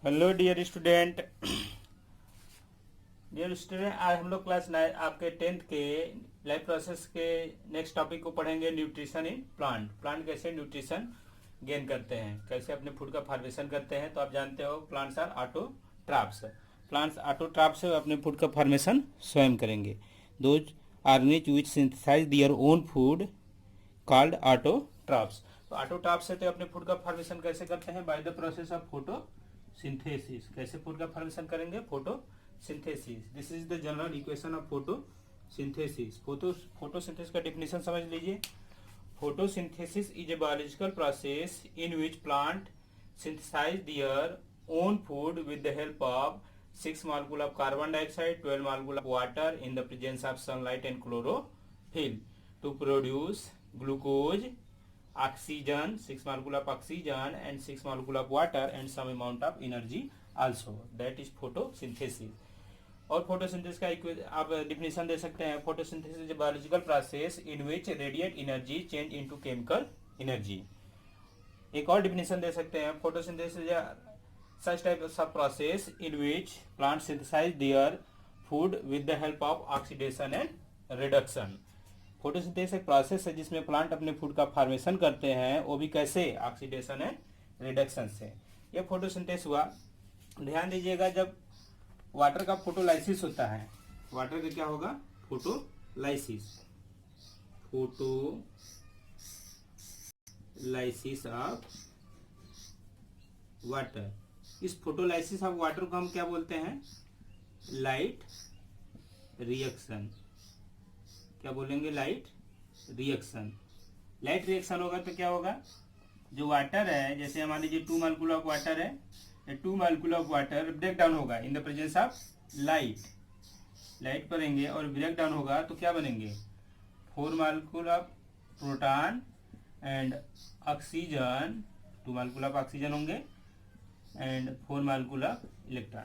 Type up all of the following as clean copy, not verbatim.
Hello dear student. आज हम लोग क्लास 9 आपके 10th के लाइफ प्रोसेस के नेक्स्ट टॉपिक को पढ़ेंगे। Nutrition in plant. प्लांट कैसे न्यूट्रिशन गेन करते हैं, कैसे अपने फूड का फार्मेशन करते हैं। तो आप जानते हो plants are autotrophs. Plants autotrophs अपने फूड का फार्मेशन स्वयं करेंगे। Those organisms which synthesize their own food called autotrophs. तो ऑटोट्रॉफ्स से तो अपने फूड का फार्मेशन कैसे करते हैं? By the process of photosynthesis. कैसे फूड का फार्मेशन करेंगे? Photosynthesis. This is the general equation of photosynthesis. Photosynthesis का डेफिनेशन समझ लीजिए। Photosynthesis is a biological process in which plant synthesize their own food with the help of 6 molecule of carbon dioxide, 12 molecule of water in the presence of sunlight and chlorophyll to produce glucose, oxygen, 6 molecule of oxygen and 6 molecule of water and some amount of energy also. That is photosynthesis. और photosynthesis का आप definition दे सकते हैं। Photosynthesis is a biological process in which radiate energy change into chemical energy. एक और definition दे सकते हैं। Photosynthesis such type of process in which plant synthesize their food with the help of oxidation and reduction. Photosynthesis एक process है जिसमें plant अपने food का फार्मेशन करते हैं, वो भी कैसे? ऑक्सीडेशन एंड रिडक्शन से। ये फोटोसिंथेसिस हुआ। ध्यान दीजिएगा, जब वाटर का फोटोलाइसिस होता है, वाटर का क्या होगा? फोटोलाइसिस। Photolysis of water. इस फोटोलाइसिस ऑफ वाटर को हम क्या बोलते हैं? Light reaction. क्या बोलेंगे? Light reaction. लाइट रिएक्शन होगा तो क्या होगा? जो वाटर है, जैसे मान लीजिए 2 मालिक्यूल ऑफ वाटर है, 2 molecule of water break down होगा in the presence of light. Light पड़ेंगे और ब्रेक डाउन होगा तो क्या बनेंगे? 4 molecule of proton and oxygen, 2 molecule of oxygen होंगे एंड 4 मालिक्यूल ऑफ इलेक्ट्रॉन।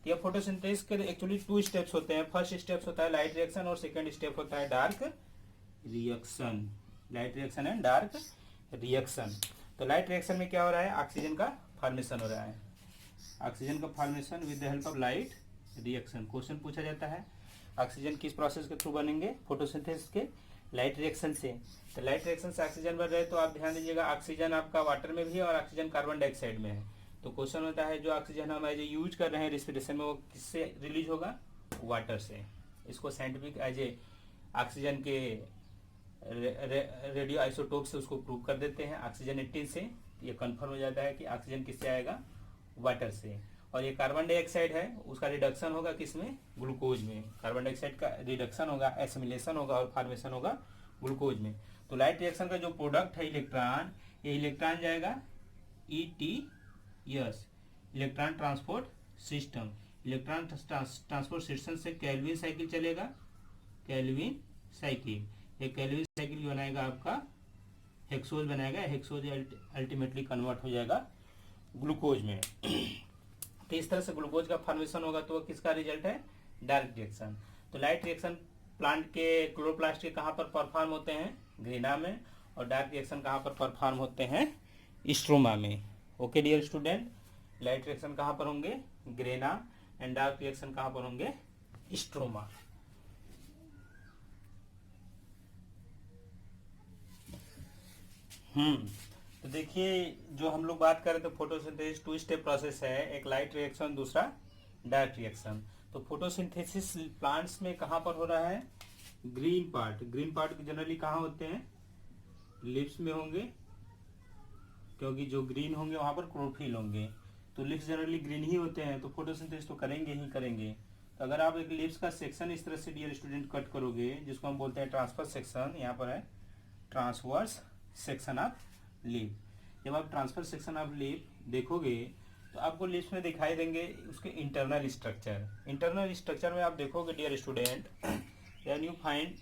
तो ये फोटोसिंथेसिस के एक्चुअली 2 स्टेप्स होते हैं। फर्स्ट स्टेप होता है लाइट रिएक्शन और सेकंड स्टेप होता है dark reaction. Light reaction and dark reaction. तो लाइट रिएक्शन में क्या हो रहा है? ऑक्सीजन का फॉर्मेशन हो रहा है। ऑक्सीजन का formation with the help of light reaction. Question पूछा जाता है ऑक्सीजन किस प्रोसेस के थ्रू बनेंगे? फोटोसिंथेसिस के लाइट रिएक्शन से। तो लाइट रिएक्शन से ऑक्सीजन बन रहे, तो आप ध्यान दीजिएगा, ऑक्सीजन आपका वाटर में भी है और ऑक्सीजन कार्बन डाइऑक्साइड में है। तो क्वेश्चन होता है जो ऑक्सीजन हम एज ए यूज कर रहे हैं रेस्पिरेशन में, वो किससे रिलीज होगा? वाटर से। इसको साइंटिफिक एज ए ऑक्सीजन के रेडियो आइसोटोप से उसको प्रूव कर देते हैं। ऑक्सीजन 18 से ये कंफर्म हो जाता है कि ऑक्सीजन किससे आएगा? वाटर से। और ये कार्बन डाइऑक्साइड है, उसका रिडक्शन होगा किसमें? ग्लूकोज में। कार्बन डाइऑक्साइड का रिडक्शन होगा, एसिमिलेशन होगा और फॉर्मेशन होगा ग्लूकोज में। तो लाइट रिएक्शन का जो प्रोडक्ट है इलेक्ट्रॉन, ये इलेक्ट्रॉन जाएगा ETS, electron transport system. Electron transport system से केल्विन साइकिल चलेगा, केल्विन साइकिल। ये केल्विन साइकिल बनाएगा आपका हेक्सोज बनाएगा, हेक्सोज अल्टीमेटली कन्वर्ट हो जाएगा ग्लूकोज में। तो इस तरह से ग्लूकोज का फॉर्मेशन होगा, तो किसका रिजल्ट है? Dark reaction. तो लाइट रिएक्शन प्लांट के क्लोरोप्लास्ट के कहाँ पर परफॉर्म होते हैं? ग्रेना में। और डार्क रिएक्शन कहाँ पर परफॉर्म होते हैं? स्ट्रोमा में। Okay dear student, light reaction कहाँ पर होंगे? ग्रेना। एंड डार्क रिएक्शन कहाँ पर होंगे? स्ट्रोमा। तो देखिए, जो हम लोग बात करें तो फोटोसिंथेसिस 2 स्टेप प्रोसेस है। एक लाइट रिएक्शन, दूसरा डार्क रिएक्शन। तो फोटोसिंथेसिस प्लांट्स में कहाँ पर हो रहा है? Green part. Green part generally कहाँ होते हैं? लिप्स में होंगे, क्योंकि जो ग्रीन होंगे वहां पर क्लोरोफिल होंगे। तो लिप्स जनरली ग्रीन ही होते हैं, तो फोटोसिंथेसिस तो करेंगे ही करेंगे। तो अगर आप एक लिप्स का सेक्शन इस तरह से डियर स्टूडेंट कट करोगे, जिसको हम बोलते हैं ट्रांसफर सेक्शन, यहाँ पर है ट्रांसवर्स सेक्शन ऑफ लिप। जब आप ट्रांसफर सेक्शन ऑफ लिप देखोगे तो आपको लिप्स में दिखाई देंगे उसके इंटरनल स्ट्रक्चर। इंटरनल स्ट्रक्चर में आप देखोगे dear student, then you find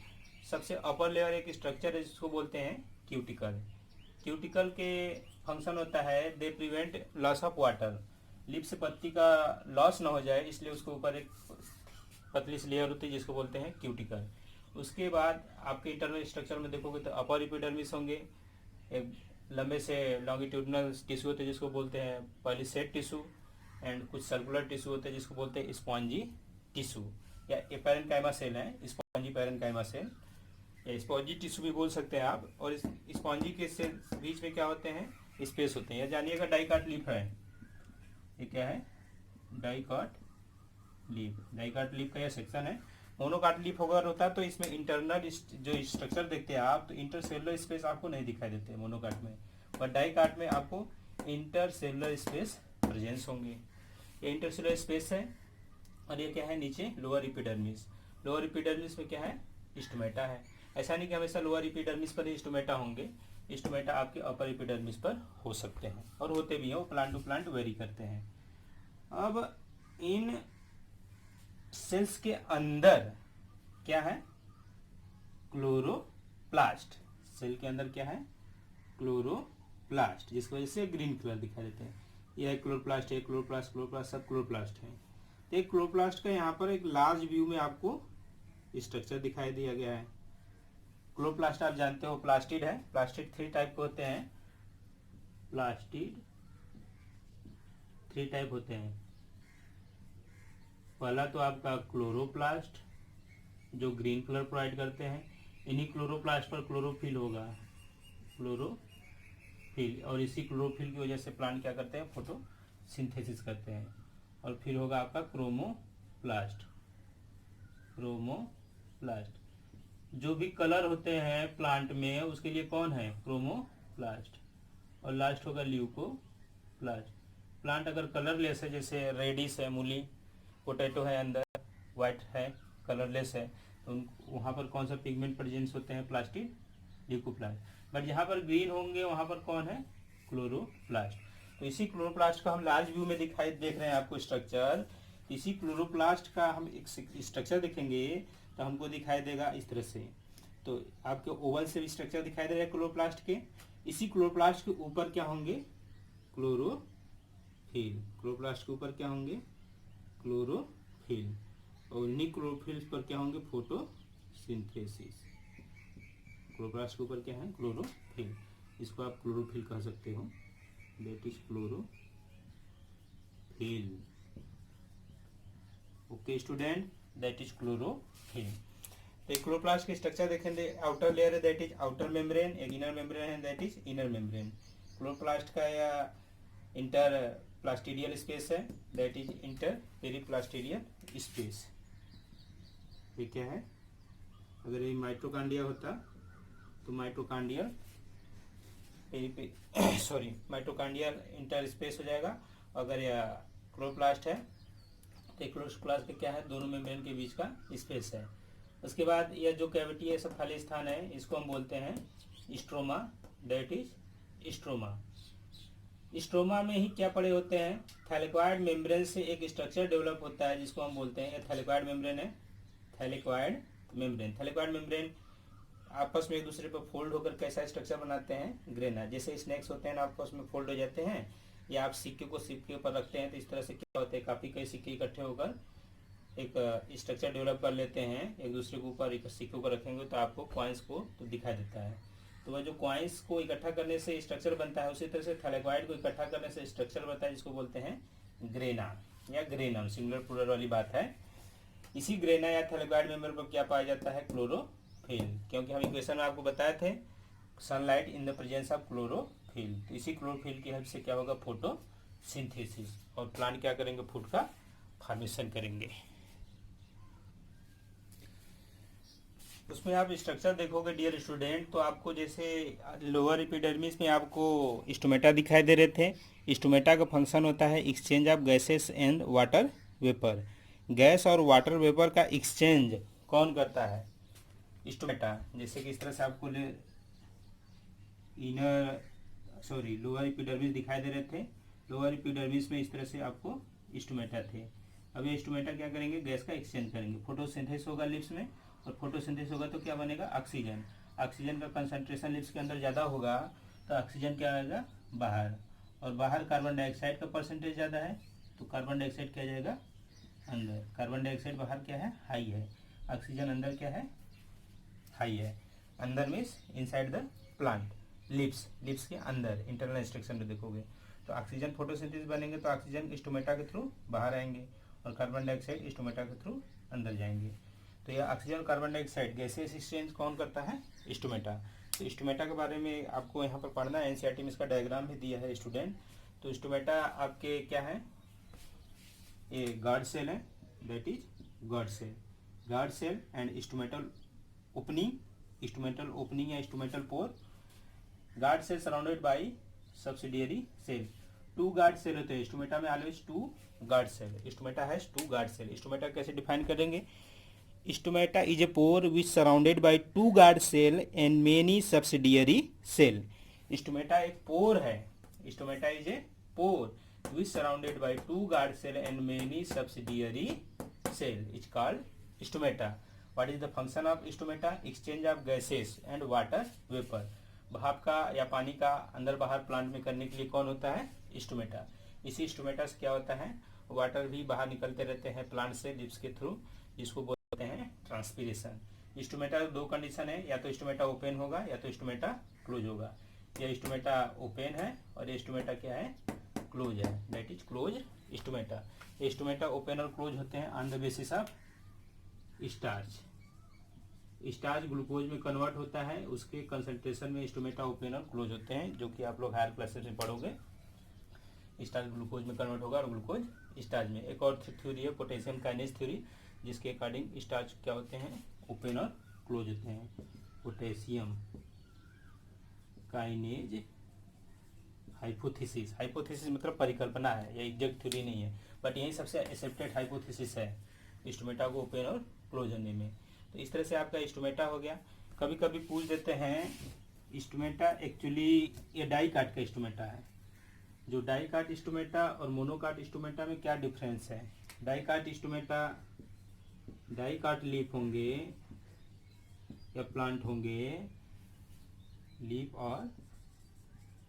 सबसे अपर लेयर एक स्ट्रक्चर है जिसको बोलते हैं क्यूटिकल। क्यूटिकल के फंक्शन होता है they prevent loss of water. Lip से पत्ती का लॉस ना हो जाए, इसलिए उसके ऊपर एक पतली सी लेयर होती है जिसको बोलते हैं क्यूटिकल। उसके बाद आपके इंटरनल स्ट्रक्चर में देखोगे तो अपर एपिडर्मिस होंगे, एक लंबे से लॉन्गिट्यूडनल टिश्यू होते हैं जिसको बोलते हैं पॉलीसेट टिश्यू। एंड कुछ सर्कुलर टिश्यू होते हैं जिसको बोलते हैं स्पॉन्जी टिश्यू या पैरेन्काइमा सेल है, स्पॉन्जी पैरेन्काइमा सेल या स्पॉन्जी टिश्यू भी बोल सकते हैं आप। और इस स्पॉन्जी के सेल बीच में क्या होते हैं, स्पेस होते हैं। या जानिएगा डाइकाट लीफ है, ये क्या है, डाइकाट लीफ। डाइकाट लीफ का यह सेक्शन है। मोनोकाट लीफ अगर होता है तो इसमें इंटरनल जो स्ट्रक्चर देखते हैं आप, तो इंटरसेलुलर स्पेस आपको नहीं दिखाई देते मोनोकाट में, पर डाइकाट में आपको इंटरसेलुलर स्पेस प्रेजेंस होंगे। ये इंटरसेलुलर स्पेस है। और ये क्या है, नीचे लोअर एपिडर्मिस। लोअर एपिडर्मिस में क्या है, स्टोमेटा है। ऐसा नहीं कि हमेशा लोअर एपिडर्मिस पर ही स्टोमेटा होंगे, स्टोमेटा आपके अपर एपिडर्मिस पर हो सकते हैं और होते भी हैं, वो प्लांट टू प्लांट वेरी करते हैं। अब इन सेल्स के अंदर क्या है, क्लोरोप्लास्ट। सेल के अंदर क्या है, क्लोरोप्लास्ट, जिसकी वजह से ग्रीन कलर दिखाई देते हैं। यह क्लोरोप्लास्ट है, क्लोरोप्लास्ट क्लोरोप्लास्ट सब क्लोरोप्लास्ट है। तो एक क्लोरोप्लास्ट का यहाँ पर एक लार्ज व्यू में आपको स्ट्रक्चर दिखाई दिया गया है। क्लोरोप्लास्ट आप जानते हो प्लास्टिड है। प्लास्टिड 3 टाइप के होते हैं। प्लास्टिड 3 टाइप होते हैं। पहला तो आपका क्लोरोप्लास्ट जो ग्रीन कलर प्रोवाइड करते हैं। इन्हीं क्लोरोप्लास्ट पर क्लोरोफिल होगा, क्लोरोफिल, और इसी क्लोरोफिल की वजह से प्लांट क्या करते हैं, फोटोसिंथेसिस करते हैं। और फिर होगा आपका क्रोमोप्लास्ट। क्रोमोप्लास्ट जो भी कलर होते हैं प्लांट में उसके लिए कौन है, क्रोमोप्लास्ट। और लास्ट होगा ल्यूकोप्लास्ट। प्लांट अगर कलरलेस है, जैसे रेडिश है, मूली, पोटैटो है, अंदर वाइट है, कलरलेस है, तो वहाँ पर कौन सा पिगमेंट प्रेजेंस होते हैं, प्लास्टिड, ल्यूकोप्लास्ट। बट जहाँ पर ग्रीन होंगे वहाँ पर कौन है, क्लोरोप्लास्ट। तो इसी क्लोरोप्लास्ट का हम लार्ज व्यू में देख रहे हैं आपको स्ट्रक्चर। इसी क्लोरोप्लास्ट का हम एक स्ट्रक्चर देखेंगे तो हमको दिखाई देगा इस तरह से। तो आपके ओवल से भी स्ट्रक्चर दिखाई दे रहा है क्लोरोप्लास्ट के। इसी क्लोरोप्लास्ट के ऊपर क्या होंगे, क्लोरोफिल। क्लोरोप्लास्ट के ऊपर क्या होंगे, क्लोरोफिल। और इन्हीं क्लोरोफिल पर क्या होंगे, फोटोसिंथेसिस। क्लोरोप्लास्ट के ऊपर क्या है, क्लोरोफिल। इसको आप क्लोरोफिल कह सकते हो, that is chlorophyll. Okay student, that is chlorophyll. तो क्लोरोप्लास्ट के स्ट्रक्चर देखेंगे। आउटर लेयर है दैट इज आउटर मेम्ब्रेन, एक इनर मेम्ब्रेन है that is inner membrane. Chloroplast का या इंटर प्लास्टिडियल स्पेस है दैट इज इंटर पेरीप्लास्टिडियल स्पेस। ये क्या है, अगर ये माइटोकांड्रिया होता तो माइटोकांड्रियल माइटोकांड्रियल इंटर स्पेस हो जाएगा। अगर यह क्लोरोप्लास्ट है तो क्लोरोप्लास्ट का क्या है, दोनों मेम्ब्रेन के बीच का स्पेस है। उसके बाद यह जो कैविटी है, सब खाली स्थान है, इसको हम बोलते हैं stroma, that is stroma. Stroma में ही क्या पड़े होते हैं, थैलेक्वाइड मेम्ब्रेन से एक स्ट्रक्चर डेवलप होता है जिसको हम बोलते हैं, यह थैलेक्वाइड मेम्ब्रेन है, थैलेक्वाइड मेम्ब्रेन। थैलेक्वाइड मेम्ब्रेन आपस में एक दूसरे पर फोल्ड होकर कैसा स्ट्रक्चर बनाते हैं, ग्रेना। जैसे स्नैक्स होते हैं ना, आपस में फोल्ड हो जाते हैं, या आप सिक्के को सिक्के पर रखते हैं तो इस तरह से क्या होते हैं, काफी कई सिक्के इकट्ठे होकर एक स्ट्रक्चर डेवलप कर लेते हैं। एक दूसरे के ऊपर एक सिक्कों को रखेंगे तो आपको कॉइन्स को तो दिखाई देता है। तो वह जो कॉइन्स को इकट्ठा करने से स्ट्रक्चर बनता है, उसी तरह से थैलेक्वाइड को इकट्ठा करने से स्ट्रक्चर बनता है जिसको बोलते हैं ग्रेना या ग्रेनम। सिंगुलर प्लूरल वाली बात है। इसी ग्रेना या थैलेक्वाइड मेम्ब्रेन पर क्या पाया जाता है, क्लोरोफिल। क्योंकि हम इक्वेशन में आपको बताए थे sunlight in the presence of chlorophyll. तो इसी क्लोरोफिल की हेल्प से क्या होगा, फोटोसिंथेसिस, और प्लांट क्या करेंगे, फूड का फॉर्मेशन करेंगे। उसमें आप स्ट्रक्चर देखोगे डियर स्टूडेंट, तो आपको जैसे लोअर एपिडर्मिस में आपको स्टोमेटा दिखाई दे रहे थे। स्टोमेटा का फंक्शन होता है exchange of gases and water vapour. Gas और वाटर वेपर का एक्सचेंज कौन करता है, स्टोमेटा। जैसे कि इस तरह से आपको लोअर एपिडर्मिस दिखाई दे रहे थे। लोअर एपिडर्मिस में इस तरह से आपको स्टोमेटा थे। अब ये स्टोमेटा क्या करेंगे, गैस का एक्सचेंज करेंगे। फोटोसिंथेसिस होगा लिप्स में, और फोटोसिंथेसिस होगा तो क्या बनेगा, ऑक्सीजन। ऑक्सीजन का कंसंट्रेशन लिप्स के अंदर ज़्यादा होगा तो ऑक्सीजन क्या आएगा, बाहर। और बाहर कार्बन डाइऑक्साइड का परसेंटेज ज़्यादा है तो कार्बन डाइऑक्साइड क्या जाएगा, अंदर। कार्बन डाइऑक्साइड बाहर क्या है, हाई है। ऑक्सीजन अंदर क्या है, हाई है। अंदर means inside the plant, lips के अंदर इंटरनल स्ट्रक्चर में देखोगे तो ऑक्सीजन फोटोसिंथेसिस बनेंगे तो ऑक्सीजन स्टोमेटा के थ्रू बाहर आएंगे और कार्बन डाइऑक्साइड स्टोमेटा के थ्रू अंदर जाएंगे। तो ये ऑक्सीजन और कार्बन डाइऑक्साइड गैसेस एक्सचेंज कौन करता है? स्टोमेटा। तो स्टोमेटा के बारे में आपको यहाँ पर पढ़ना है, एनसीईआरटी में इसका डायग्राम भी दिया है स्टूडेंट। तो स्टोमेटा आपके क्या है? ये गार्ड सेल है, that is guard cell. Guard cell and stomatal opening या stomatal pore. Guard cell surrounded by subsidiary cell. Two guard cell होते हैं स्टोमेटा में, always two guard cell. Stomata has two guard cell. Stomata कैसे define करेंगे? Stomata is a pore which surrounded by two guard cell and many subsidiary cell. Stomata एक pore है। Stomata is a pore which surrounded by two guard cell and many subsidiary cell is called stomata. What is the function of stomata? Exchange of gases and water vapour. भाप का या पानी का अंदर बाहर plant में करने के लिए कौन होता है? स्टोमेटा। इसी स्टोमेटा से क्या होता है? वाटर भी बाहर निकलते रहते हैं प्लांट से लिप्स के थ्रू, जिसको बोलते हैं ट्रांसपीरेशन। स्टोमेटा दो कंडीशन है, या तो स्टोमेटा ओपन होगा या तो स्टोमेटा क्लोज होगा। यह स्टोमेटा ओपन है और ये स्टोमेटा क्या है? क्लोज है, दैट इज क्लोज स्टोमेटा। ये स्टोमेटा ओपन और क्लोज होते हैं on the basis of starch. Starch glucose में कन्वर्ट होता है, उसके कंसंट्रेशन में स्टोमेटा ओपन और क्लोज होते हैं, जो कि आप लोग हायर क्लासेस में पढ़ोगे। स्टार्च ग्लूकोज में कन्वर्ट होगा और ग्लूकोज स्टार्च में। एक और थ्योरी है पोटेशियम काइनेज थ्योरी, जिसके अकॉर्डिंग स्टार्च क्या होते हैं? ओपन और क्लोज होते हैं। Potassium kinase hypothesis. हाइपोथेसिस मतलब परिकल्पना है, ये एग्जैक्ट थ्योरी नहीं है, बट यही सबसे एक्सेप्टेड हाइपोथेसिस है स्टोमेटा को ओपन और क्लोज होने में। तो इस तरह से आपका स्टोमेटा हो गया। कभी कभी पूछ देते हैं स्टोमेटा एक्चुअली ये डाइकाट का स्टोमेटा है। जो डाइकाट स्टोमेटा और मोनोकाट स्टोमेटा में क्या डिफरेंस है? डाइकाट स्टोमेटा, डाइकाट लीफ होंगे या प्लांट होंगे, लीफ और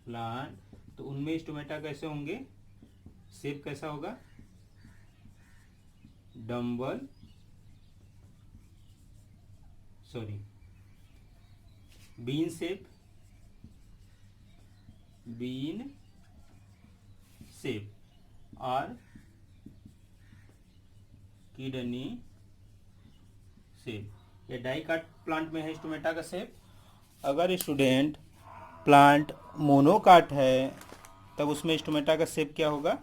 प्लांट, तो उनमें स्टोमेटा कैसे होंगे? शेप कैसा होगा? बीन शेप, और किडनी शेप। ये डाइकाट प्लांट में है स्टोमेटा का शेप। अगर स्टूडेंट प्लांट मोनोकाट है तब उसमें स्टोमेटा का शेप क्या होगा?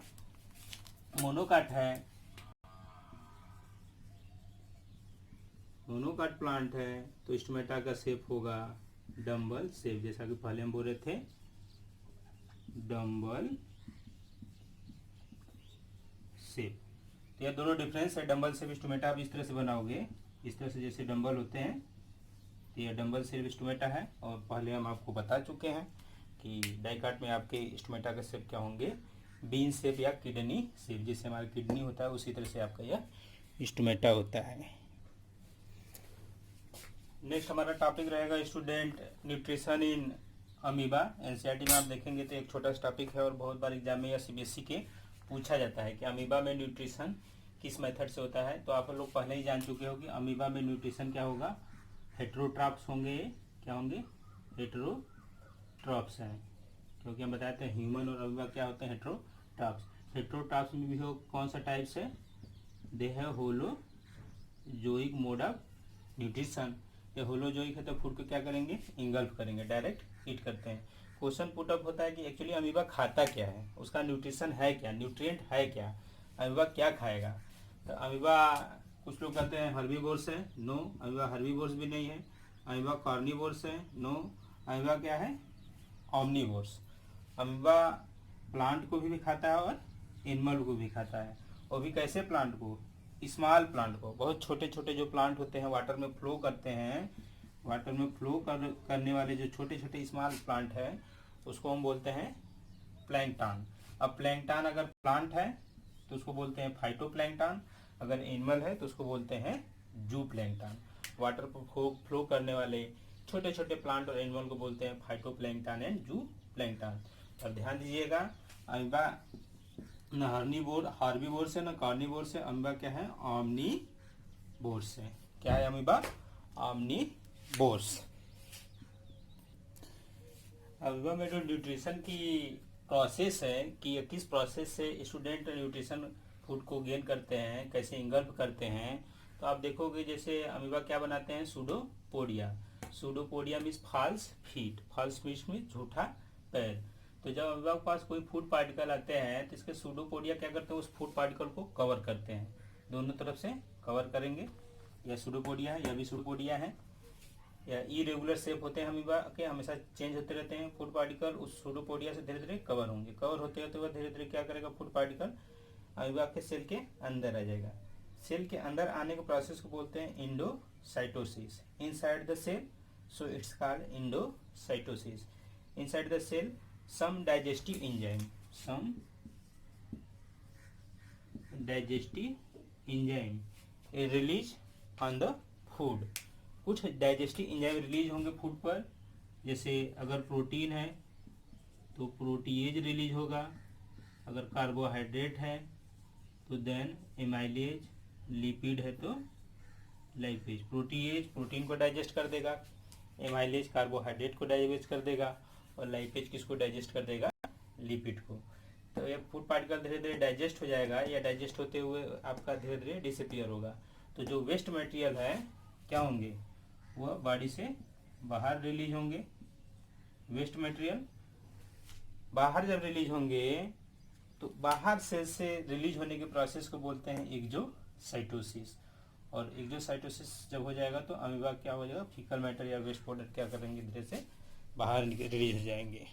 मोनोकाट है, मोनोकाट प्लांट है तो स्टोमेटा का शेप होगा डम्बल शेप, जैसा कि पहले हम बोल रहे थे, डम्बल शेप। तो यह दोनों डिफरेंस है। डम्बल शेप स्टोमेटा आप इस तरह से बनाओगे, इस तरह से जैसे डम्बल होते हैं, तो यह डम्बल शेप स्टोमेटा है। और पहले हम आपको बता चुके हैं कि डाइकाट में आपके स्टोमेटा का शेप क्या होंगे? बीन शेप या किडनी शेप, जैसे हमारा किडनी होता है उसी तरह से आपका यह स्टोमेटा होता है। नेक्स्ट हमारा टॉपिक रहेगा student nutrition in amoeba. NCERT में आप देखेंगे तो एक छोटा सा टॉपिक है और बहुत बार एग्जाम में या सीबीएसई के पूछा जाता है कि अमीबा में न्यूट्रिशन किस मेथड से होता है। तो आप लोग पहले ही जान चुके हो कि अमीबा में न्यूट्रिशन क्या होगा? हेटेरोट्रॉप्स होंगे। क्या होंगे? हेटेरोट्रॉप्स हैं, क्योंकि हम बताते हैं ह्यूमन और अमीबा क्या होते हैं? हेटेरोट्रॉप्स। हेटेरोट्रॉप्स में भी हो कौन सा टाइप्स है? दे है होलोजोइक मोड ऑफ न्यूट्रिशन। ये होलोजोइक है तो फूड को क्या करेंगे? इंगल्फ करेंगे, डायरेक्ट ईट करते हैं। क्वेश्चन पुट अप होता है कि एक्चुअली अमीबा खाता क्या है, उसका न्यूट्रिशन है क्या, न्यूट्रिएंट है क्या, अमीबा क्या खाएगा। तो अमीबा कुछ लोग कहते हैं हर्बीवोर्स है, नो, अमीबा हर्बीवोर्स भी नहीं है। अमीबा कार्निवोर्स है, नो, अमीबा क्या है? ऑमनीवोर्स। अमीबा प्लांट को भी खाता है और एनिमल को भी खाता है। और भी कैसे प्लांट को? स्मॉल प्लांट को, बहुत छोटे छोटे जो प्लांट होते हैं वाटर में फ्लो करते हैं, वाटर में फ्लो करने वाले जो छोटे छोटे स्मॉल प्लांट है उसको हम बोलते हैं प्लैंकटन। अब प्लैंकटन अगर प्लांट है तो उसको बोलते हैं फाइटोप्लैंकटन, अगर एनिमल है तो उसको बोलते हैं जू प्लैंकटन। वाटर पर फ्लो करने वाले छोटे छोटे प्लांट और एनिमल को बोलते हैं फाइटोप्लैंकटन एंड जू प्लैंकटन। और ध्यान दीजिएगा अमीबा न हार्बीवोर से न कार्निवोर से, अमीबा क्या है? ऑमनीवोर से। क्या है अमीबा? ऑमनीवोर्स। अमीबा में जो न्यूट्रिशन की प्रोसेस है कि ये किस प्रोसेस से स्टूडेंट न्यूट्रिशन फूड को गेन करते हैं, कैसे इंगल्फ करते हैं। तो आप देखोगे जैसे अमीबा क्या बनाते हैं, pseudopodia. Pseudopodia means false feet, false feet means झूठा पैर। तो जब अमीबा के पास कोई फूड पार्टिकल आते हैं तो इसके सूडोपोडिया क्या करते हैं, उस फूड पार्टिकल को कवर करते हैं, दोनों तरफ से कवर करेंगे। यह सूडोपोडिया है, यह भी सूडोपोडिया है। या इरेगुलर शेप होते हैं अमीबा के, हमेशा चेंज होते रहते हैं फूड पार्टिकल, उस सूडोपोडिया से धीरे धीरे कवर होंगे। कवर होते होते हुए धीरे धीरे क्या करेगा, फूड पार्टिकल अमीबा के सेल के अंदर आ जाएगा। सेल के अंदर आने के प्रोसेस को बोलते हैं endocytosis. Inside the cell, so it's called endocytosis. Inside the cell some digestive enzyme release on the food. कुछ डाइजेस्टिव एंजाइम रिलीज होंगे फूड पर, जैसे अगर प्रोटीन है तो प्रोटीएज रिलीज होगा, अगर कार्बोहाइड्रेट है तो देन एमाइलेज, लिपिड है तो लाइपेज। प्रोटीएज प्रोटीन को डाइजेस्ट कर देगा, एमाइलेज कार्बोहाइड्रेट को डाइजेस्ट कर देगा, और लाइपेज किसको डाइजेस्ट कर देगा, लिपिड को। तो ये फूड पार्टिकल धीरे धीरे डाइजेस्ट हो जाएगा, या डाइजेस्ट होते हुए आपका धीरे धीरे डिसअपियर होगा। तो जो वेस्ट मटेरियल है क्या होंगे, वह बॉडी से बाहर रिलीज होंगे। वेस्ट मटेरियल बाहर जब रिलीज होंगे तो बाहर सेल से रिलीज होने के प्रोसेस को बोलते हैं एक्सोसाइटोसिस। और एक्सोसाइटोसिस जब हो जाएगा तो अमीबा क्या हो जाएगा, फीकल मैटर या वेस्ट प्रोडक्ट क्या करेंगे, धीरे से बाहर रिलीज हो जाएंगे।